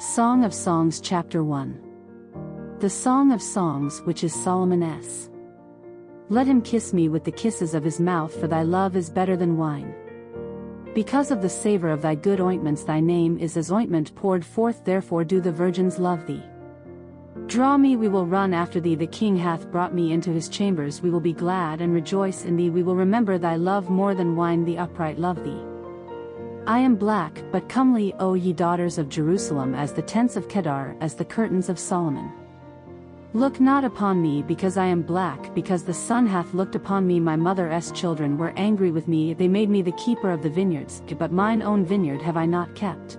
Song of Songs chapter 1. The Song of Songs which is Solomon's. Let him kiss me with the kisses of his mouth, for thy love is better than wine. Because of the savor of thy good ointments thy name is as ointment poured forth, therefore do the virgins love thee. Draw me, we will run after thee, the king hath brought me into his chambers, we will be glad and rejoice in thee, we will remember thy love more than wine, the upright love thee. I am black, but comely, O ye daughters of Jerusalem, as the tents of Kedar, as the curtains of Solomon. Look not upon me because I am black, because the sun hath looked upon me. My mother's children were angry with me, they made me the keeper of the vineyards, but mine own vineyard have I not kept.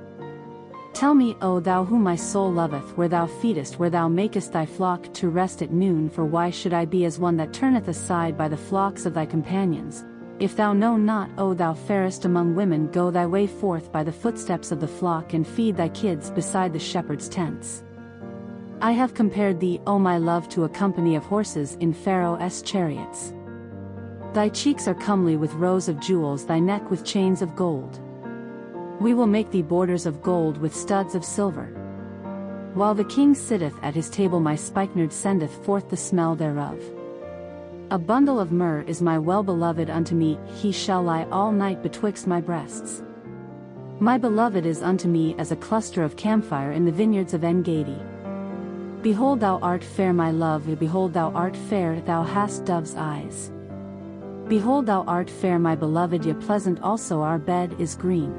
Tell me, O thou whom my soul loveth, where thou feedest, where thou makest thy flock to rest at noon, for why should I be as one that turneth aside by the flocks of thy companions? If thou know not, O thou fairest among women, go thy way forth by the footsteps of the flock, and feed thy kids beside the shepherd's tents. I have compared thee, O my love, to a company of horses in Pharaoh's chariots. Thy cheeks are comely with rows of jewels, thy neck with chains of gold. We will make thee borders of gold with studs of silver. While the king sitteth at his table, my spikenard sendeth forth the smell thereof. A bundle of myrrh is my well-beloved unto me, he shall lie all night betwixt my breasts. My beloved is unto me as a cluster of camphire in the vineyards of En-Gedi. Behold, thou art fair, my love, behold, thou art fair, thou hast dove's eyes. Behold, thou art fair, my beloved, yea, pleasant also our bed is green.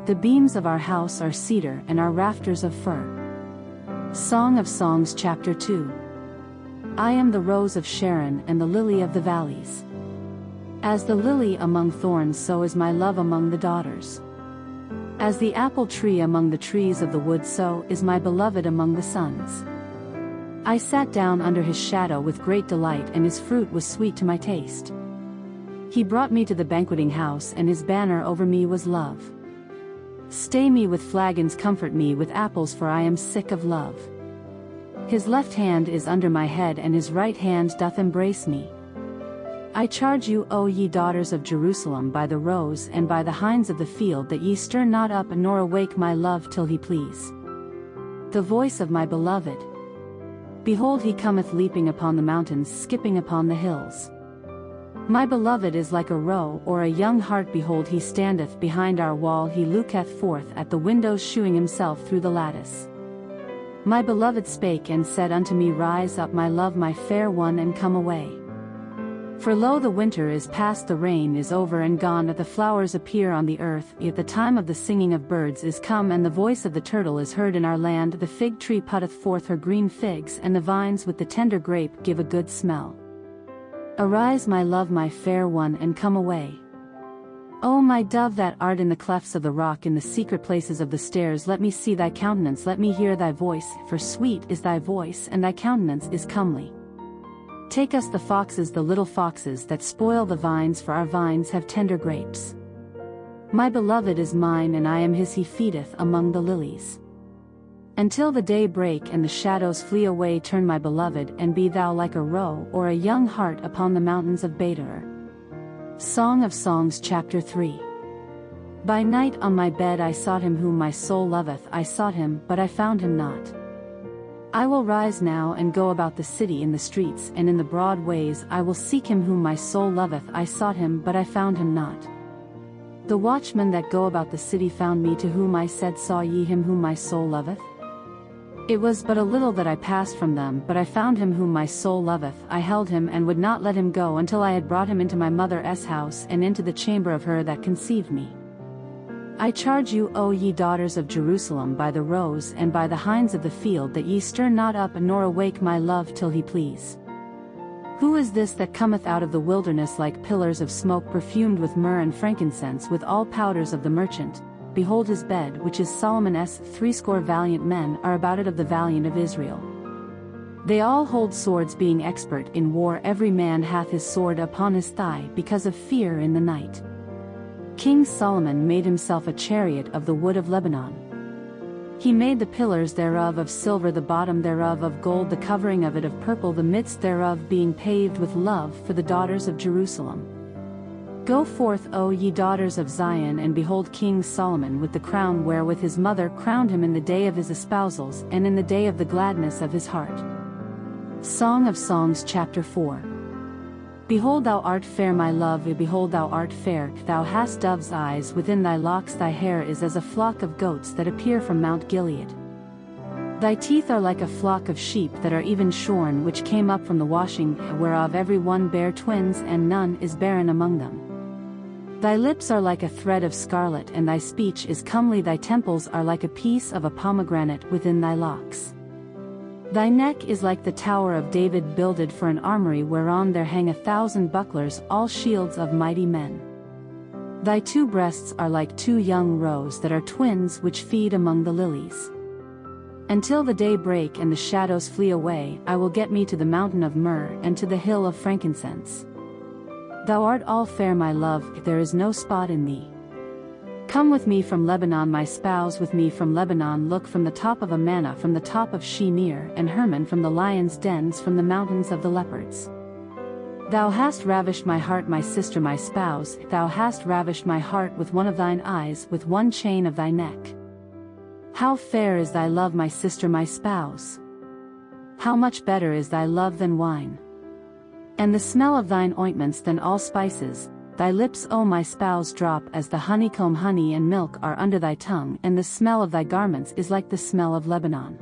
The beams of our house are cedar, and our rafters of fir. Song of Songs chapter 2. I am the rose of Sharon and the lily of the valleys. As the lily among thorns, so is my love among the daughters. As the apple tree among the trees of the wood, so is my beloved among the sons. I sat down under his shadow with great delight, and his fruit was sweet to my taste. He brought me to the banqueting house, and his banner over me was love. Stay me with flagons, comfort me with apples, for I am sick of love. His left hand is under my head, and his right hand doth embrace me. I charge you, O ye daughters of Jerusalem, by the roes and by the hinds of the field, that ye stir not up nor awake my love till he please. The voice of my beloved. Behold, he cometh leaping upon the mountains, skipping upon the hills. My beloved is like a roe or a young hart, behold, he standeth behind our wall, he looketh forth at the windows, shewing himself through the lattice. My beloved spake and said unto me, Rise up, my love, my fair one, and come away. For lo, the winter is past, the rain is over and gone, the flowers appear on the earth, yet the time of the singing of birds is come, and the voice of the turtle is heard in our land. The fig tree putteth forth her green figs, and the vines with the tender grape give a good smell. Arise, my love, my fair one, and come away. O my dove that art in the clefts of the rock, in the secret places of the stairs, let me see thy countenance, let me hear thy voice, for sweet is thy voice, and thy countenance is comely. Take us the foxes, the little foxes that spoil the vines, for our vines have tender grapes. My beloved is mine, and I am his, he feedeth among the lilies. Until the day break and the shadows flee away, turn, my beloved, and be thou like a roe or a young hart upon the mountains of Beder. Song of Songs chapter 3. By night on my bed I sought him whom my soul loveth, I sought him, but I found him not. I will rise now and go about the city, in the streets and in the broad ways I will seek him whom my soul loveth, I sought him, but I found him not. The watchmen that go about the city found me, to whom I said, Saw ye him whom my soul loveth? It was but a little that I passed from them, but I found him whom my soul loveth, I held him and would not let him go, until I had brought him into my mother's house, and into the chamber of her that conceived me. I charge you, O ye daughters of Jerusalem, by the roes and by the hinds of the field, that ye stir not up nor awake my love till he please. Who is this that cometh out of the wilderness like pillars of smoke, perfumed with myrrh and frankincense, with all powders of the merchant? Behold his bed, which is Solomon's, 80 valiant men are about it of the valiant of Israel. They all hold swords, being expert in war, every man hath his sword upon his thigh, because of fear in the night. King Solomon made himself a chariot of the wood of Lebanon. He made the pillars thereof of silver, the bottom thereof of gold, the covering of it of purple, the midst thereof being paved with love for the daughters of Jerusalem. Go forth, O ye daughters of Zion, and behold King Solomon with the crown wherewith his mother crowned him in the day of his espousals and in the day of the gladness of his heart. Song of Songs chapter 4. Behold thou art fair, my love, behold thou art fair, thou hast dove's eyes within thy locks, thy hair is as a flock of goats that appear from Mount Gilead. Thy teeth are like a flock of sheep that are even shorn, which came up from the washing, whereof every one bare twins, and none is barren among them. Thy lips are like a thread of scarlet, and thy speech is comely, thy temples are like a piece of a pomegranate within thy locks. Thy neck is like the tower of David builded for an armory, whereon there hang 1,000 bucklers, all shields of mighty men. Thy two breasts are like two young roes that are twins, which feed among the lilies. Until the day break and the shadows flee away, I will get me to the mountain of myrrh and to the hill of frankincense. Thou art all fair, my love, there is no spot in thee. Come with me from Lebanon, my spouse, with me from Lebanon, look from the top of Amana, from the top of Shinir, and Hermon, from the lions' dens, from the mountains of the leopards. Thou hast ravished my heart, my sister, my spouse, thou hast ravished my heart with one of thine eyes, with one chain of thy neck. How fair is thy love, my sister, my spouse! How much better is thy love than wine! And the smell of thine ointments than all spices. Thy lips, O my spouse, drop as the honeycomb, honey and milk are under thy tongue, and the smell of thy garments is like the smell of Lebanon.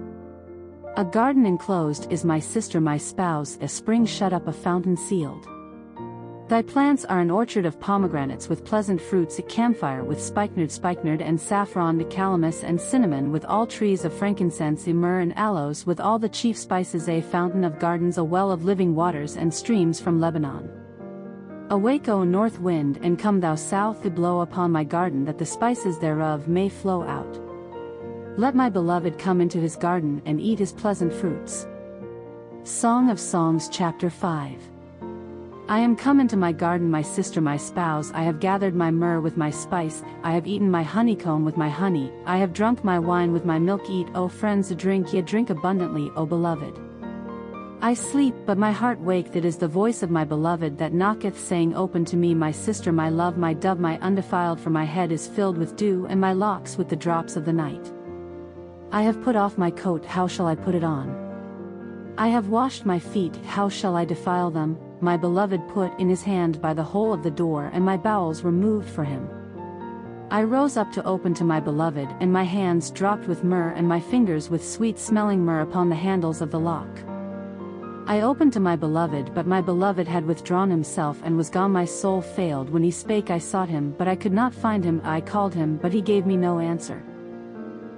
A garden enclosed is my sister, my spouse, a spring shut up, a fountain sealed. Thy plants are an orchard of pomegranates with pleasant fruits, a campfire with spikenard and saffron, calamus and cinnamon, with all trees of frankincense, myrrh and aloes, with all the chief spices, a fountain of gardens, a well of living waters and streams from Lebanon. Awake, O north wind, and come thou south, blow upon my garden, that the spices thereof may flow out. Let my beloved come into his garden and eat his pleasant fruits. Song of Songs chapter 5. I am come into my garden, my sister, my spouse, I have gathered my myrrh with my spice, I have eaten my honeycomb with my honey, I have drunk my wine with my milk. Eat, O friends, drink, ye drink abundantly, O beloved. I sleep, but my heart waked, it is the voice of my beloved that knocketh, saying, Open to me, my sister, my love, my dove, my undefiled, for my head is filled with dew, and my locks with the drops of the night. I have put off my coat, how shall I put it on? I have washed my feet, how shall I defile them? My beloved put in his hand by the hole of the door, and my bowels were moved for him. I rose up to open to my beloved, and my hands dropped with myrrh, and my fingers with sweet-smelling myrrh upon the handles of the lock. I opened to my beloved, but my beloved had withdrawn himself and was gone. My soul failed. When he spake, I sought him, but I could not find him. I called him, but he gave me no answer.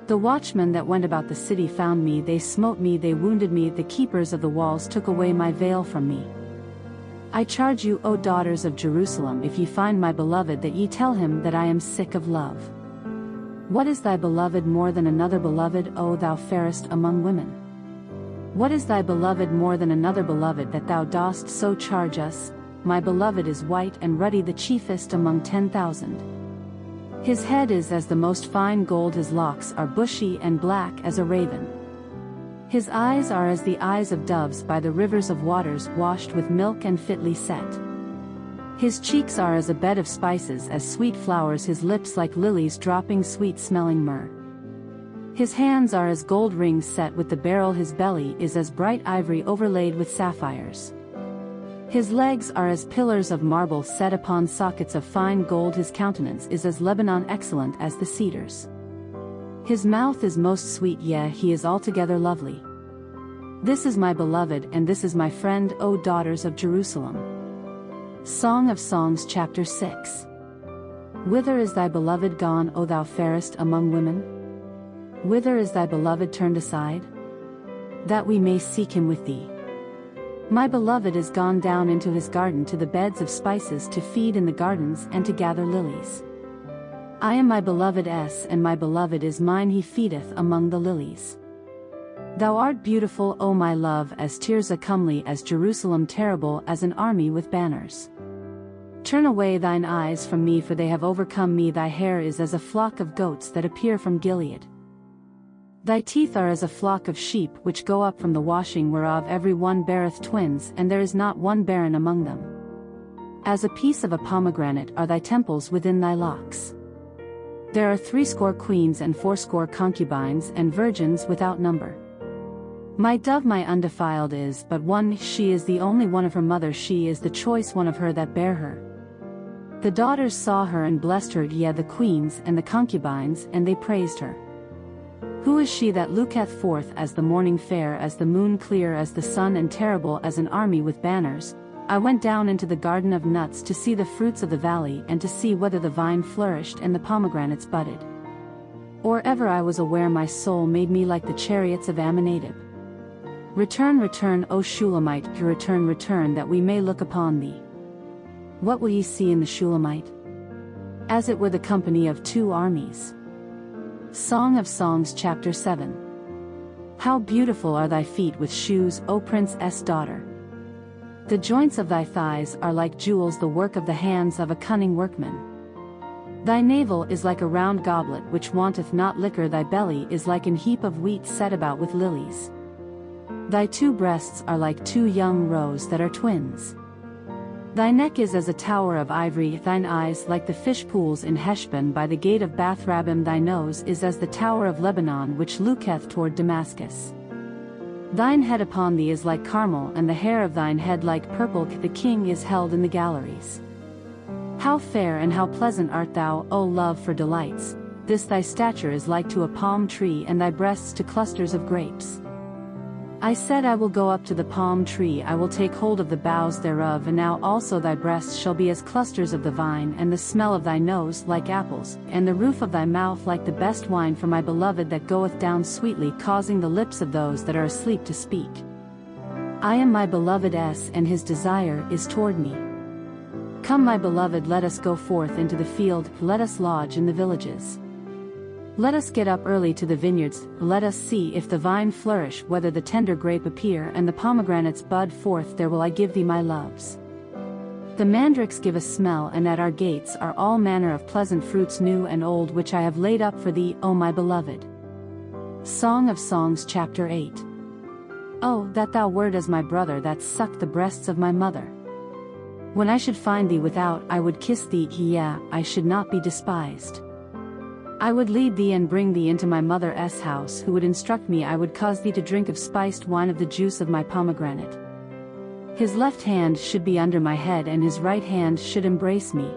The watchmen that went about the city found me, they smote me, they wounded me, the keepers of the walls took away my veil from me. I charge you, O daughters of Jerusalem, if ye find my beloved, that ye tell him that I am sick of love. What is thy beloved more than another beloved, O thou fairest among women? What is thy beloved more than another beloved, that thou dost so charge us? My beloved is white and ruddy, the chiefest among 10,000. His head is as the most fine gold, his locks are bushy and black as a raven. His eyes are as the eyes of doves by the rivers of waters, washed with milk and fitly set. His cheeks are as a bed of spices, as sweet flowers, his lips like lilies dropping sweet-smelling myrrh. His hands are as gold rings set with the beryl, his belly is as bright ivory overlaid with sapphires. His legs are as pillars of marble set upon sockets of fine gold, his countenance is as Lebanon, excellent as the cedars. His mouth is most sweet, yea, he is altogether lovely. This is my beloved, and this is my friend, O daughters of Jerusalem. Song of Songs chapter 6. Whither is thy beloved gone, O thou fairest among women? Whither is thy beloved turned aside? That we may seek him with thee. My beloved is gone down into his garden, to the beds of spices, to feed in the gardens and to gather lilies. I am my beloved's, and my beloved is mine, he feedeth among the lilies. Thou art beautiful, O my love, as Tirzah, comely as Jerusalem, terrible as an army with banners. Turn away thine eyes from me, for they have overcome me. Thy hair is as a flock of goats that appear from Gilead. Thy teeth are as a flock of sheep which go up from the washing, whereof every one beareth twins, and there is not one barren among them. As a piece of a pomegranate are thy temples within thy locks. There are 80 queens and 80 concubines and virgins without number. My dove my undefiled is but one, she is the only one of her mother, she is the choice one of her that bare her. The daughters saw her and blessed her, yea, the queens and the concubines, and they praised her. Who is she that looketh forth as the morning, fair as the moon, clear as the sun, and terrible as an army with banners? I went down into the garden of nuts to see the fruits of the valley, and to see whether the vine flourished and the pomegranates budded. Or ever I was aware my soul made me like the chariots of Amminadab. Return, return, O Shulamite, return, return, that we may look upon thee. What will ye see in the Shulamite? As it were the company of 2 armies. Song of Songs chapter 7. How beautiful are thy feet with shoes, O Prince's daughter! The joints of thy thighs are like jewels, the work of the hands of a cunning workman. Thy navel is like a round goblet which wanteth not liquor, thy belly is like an heap of wheat set about with lilies. Thy 2 breasts are like 2 young roes that are twins. Thy neck is as a tower of ivory, thine eyes like the fish pools in Heshbon by the gate of Bathrabbim, thy nose is as the tower of Lebanon which looketh toward Damascus. Thine head upon thee is like Carmel, and the hair of thine head like purple, the king is held in the galleries. How fair and how pleasant art thou, O love, for delights! This thy stature is like to a palm tree, and thy breasts to clusters of grapes. I said, I will go up to the palm tree, I will take hold of the boughs thereof, and now also thy breasts shall be as clusters of the vine, and the smell of thy nose like apples, and the roof of thy mouth like the best wine for my beloved that goeth down sweetly, causing the lips of those that are asleep to speak. I am my beloved's, and his desire is toward me. Come, my beloved, let us go forth into the field, let us lodge in the villages. Let us get up early to the vineyards, let us see if the vine flourish, whether the tender grape appear, and the pomegranates bud forth, there will I give thee my loves. The mandrakes give a smell, and at our gates are all manner of pleasant fruits, new and old, which I have laid up for thee, O my beloved. Song of Songs chapter 8. Oh, that thou wert as my brother that sucked the breasts of my mother! When I should find thee without, I would kiss thee, yea, I should not be despised. I would lead thee and bring thee into my mother's house, who would instruct me, I would cause thee to drink of spiced wine of the juice of my pomegranate. His left hand should be under my head, and his right hand should embrace me.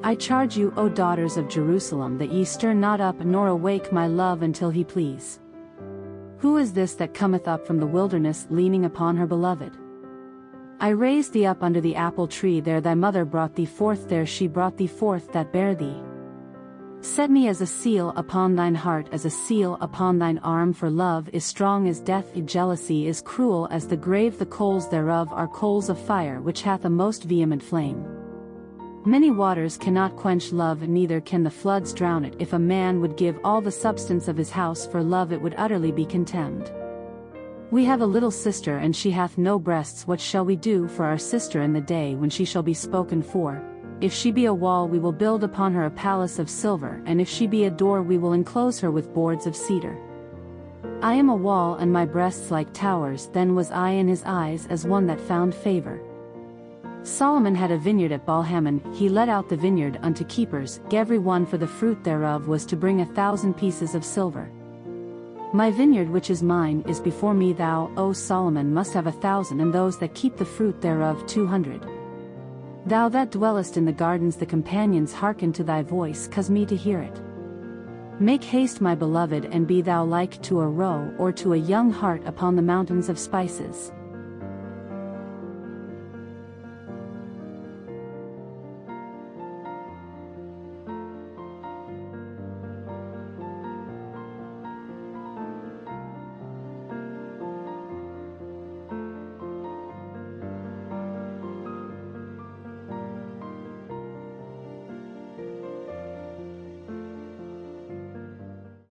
I charge you, O daughters of Jerusalem, that ye stir not up nor awake my love until he please. Who is this that cometh up from the wilderness, leaning upon her beloved? I raised thee up under the apple tree, there thy mother brought thee forth, there she brought thee forth that bare thee. Set me as a seal upon thine heart, as a seal upon thine arm, for love is strong as death, jealousy is cruel as the grave, the coals thereof are coals of fire, which hath a most vehement flame. Many waters cannot quench love, neither can the floods drown it. If a man would give all the substance of his house for love, it would utterly be contemned. We have a little sister, and she hath no breasts, what shall we do for our sister in the day when she shall be spoken for? If she be a wall, we will build upon her a palace of silver, and if she be a door, we will enclose her with boards of cedar. I am a wall, and my breasts like towers, then was I in his eyes as one that found favor. Solomon had a vineyard at Baalhamon, he let out the vineyard unto keepers, every one for the fruit thereof was to bring 1,000 pieces of silver. My vineyard which is mine is before me, thou, O Solomon, must have 1,000, and those that keep the fruit thereof 200. Thou that dwellest in the gardens, the companions hearken to thy voice, cause me to hear it. Make haste, my beloved, and be thou like to a roe, or to a young hart upon the mountains of spices.